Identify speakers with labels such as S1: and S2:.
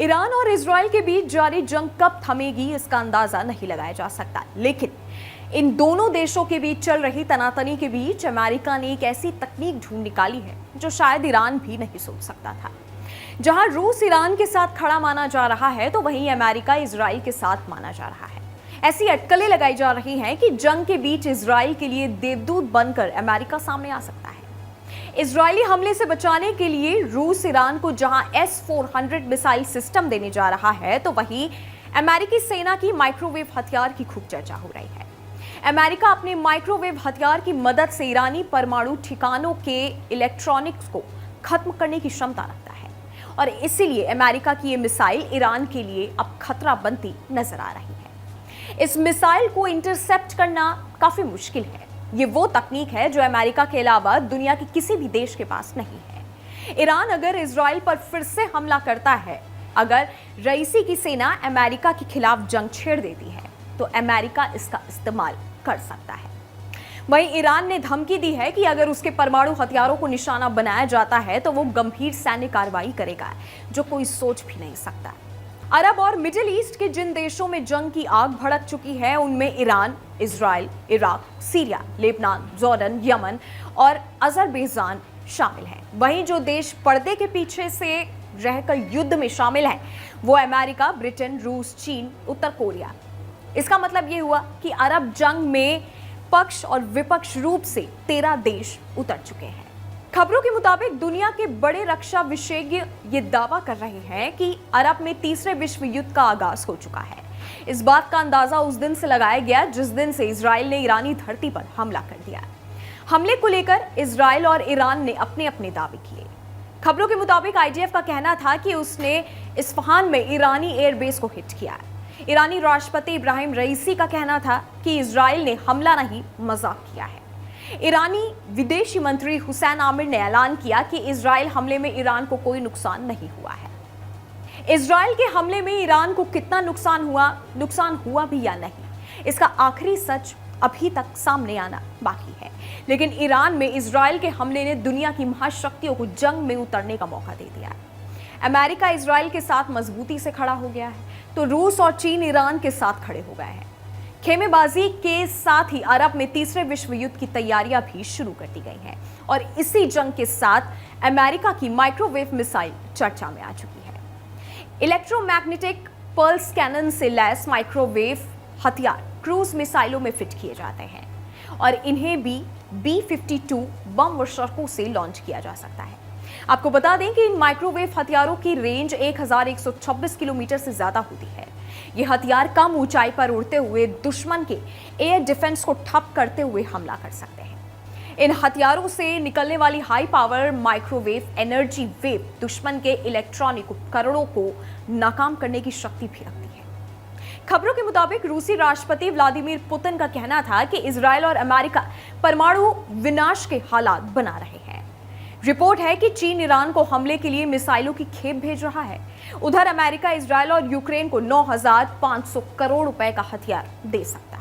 S1: Iran और Israel के बीच जारी जंग कब थमेगी इसका अंदाजा नहीं लगाया जा सकता, लेकिन इन दोनों देशों के बीच चल रही तनातनी के बीच अमेरिका ने एक ऐसी तकनीक ढूंढ निकाली है जो शायद ईरान भी नहीं सोच सकता था। जहां रूस ईरान के साथ खड़ा माना जा रहा है, तो वहीं अमेरिका इजराइल के साथ माना जा रहा है। ऐसी अटकलें लगाई जा रही हैं कि जंग के बीच इजराइल के लिए देवदूत बनकर अमेरिका सामने आ सकता है। इजरायली हमले से बचाने के लिए रूस ईरान को जहां S-400 मिसाइल सिस्टम देने जा रहा है, तो वहीं अमेरिकी सेना की माइक्रोवेव हथियार की खूब चर्चा हो रही है। अमेरिका अपने माइक्रोवेव हथियार की मदद से ईरानी परमाणु ठिकानों के इलेक्ट्रॉनिक्स को खत्म करने की क्षमता रखता है और इसीलिए अमेरिका की ये मिसाइल ईरान के लिए अब खतरा बनती नजर आ रही है। इस मिसाइल को इंटरसेप्ट करना काफी मुश्किल है। ये वो तकनीक है जो अमेरिका के अलावा दुनिया के किसी भी देश के पास नहीं है। ईरान अगर इजराइल पर फिर से हमला करता है, अगर रईसी की सेना अमेरिका के खिलाफ जंग छेड़ देती है, तो अमेरिका इसका इस्तेमाल कर सकता है। वहीं ईरान ने धमकी दी है कि अगर उसके परमाणु हथियारों को निशाना बनाया जाता है, तो वो गंभीर सैन्य कार्रवाई करेगा, जो कोई सोच भी नहीं सकता। अरब और मिडिल ईस्ट के जिन देशों में जंग की आग भड़क चुकी है, उनमें Iran, Israel, Iraq, Syria, Lebanon, Jordan, Yemen और अजरबैजान शामिल हैं। वहीं जो देश पर्दे के पीछे से रहकर युद्ध में शामिल हैं, वो अमेरिका, ब्रिटेन, रूस, चीन, उत्तर कोरिया। इसका मतलब ये हुआ कि अरब जंग में पक्ष और विपक्ष रूप से 13 देश उतर चुके हैं। खबरों के मुताबिक दुनिया के बड़े रक्षा विशेषज्ञ ये दावा कर रहे हैं कि अरब में तीसरे विश्व युद्ध का आगाज हो चुका है। इस बात का अंदाजा उस दिन से लगाया गया जिस दिन से इजराइल ने ईरानी धरती पर हमला कर दिया। हमले को लेकर इजराइल और ईरान ने अपने अपने दावे किए। खबरों के मुताबिक IDF का कहना था कि उसने इस्फहान में ईरानी एयरबेस को हिट किया। ईरानी राष्ट्रपति इब्राहिम रईसी का कहना था कि इजराइल ने हमला नहीं, मजाक किया है। ईरानी विदेशी मंत्री हुसैन आमिर ने ऐलान किया कि इजराइल हमले में ईरान को कोई नुकसान नहीं हुआ है। इजराइल के हमले में ईरान को कितना नुकसान हुआ भी या नहीं, इसका आखिरी सच अभी तक सामने आना बाकी है। लेकिन ईरान में इजराइल के हमले ने दुनिया की महाशक्तियों को जंग में उतरने का मौका दे दिया है। अमेरिका इजराइल के साथ मजबूती से खड़ा हो गया है, तो रूस और चीन ईरान के साथ खड़े हो गए हैं। खेमेबाजी के साथ ही अरब में तीसरे विश्व युद्ध की तैयारियां भी शुरू कर दी गई हैं और इसी जंग के साथ अमेरिका की माइक्रोवेव मिसाइल चर्चा में आ चुकी है। इलेक्ट्रोमैग्नेटिक पल्स कैनन से लैस माइक्रोवेव हथियार क्रूज मिसाइलों में फिट किए जाते हैं और इन्हें भी B-52 बम वर्षकों से लॉन्च किया जा सकता है। आपको बता दें कि इन माइक्रोवेव हथियारों की रेंज 1126 किलोमीटर से ज्यादा होती है। ये हथियार कम ऊंचाई पर उड़ते हुए दुश्मन के एयर डिफेंस को ठप करते हुए हमला कर सकते हैं। इन हथियारों से निकलने वाली high power microwave energy wave दुश्मन के इलेक्ट्रॉनिक उपकरणों को नाकाम करने की शक्ति भी रखती है। खबरों के मुताबिक रूसी राष्ट्रपति व्लादिमीर पुतिन का कहना था कि इजराइल और अमेरिका परमाणु विनाश के हालात बना रहे हैं। रिपोर्ट है कि चीन ईरान को हमले के लिए मिसाइलों की खेप भेज रहा है। उधर अमेरिका इजराइल और यूक्रेन को 9,500 करोड़ रुपए का हथियार दे सकता है।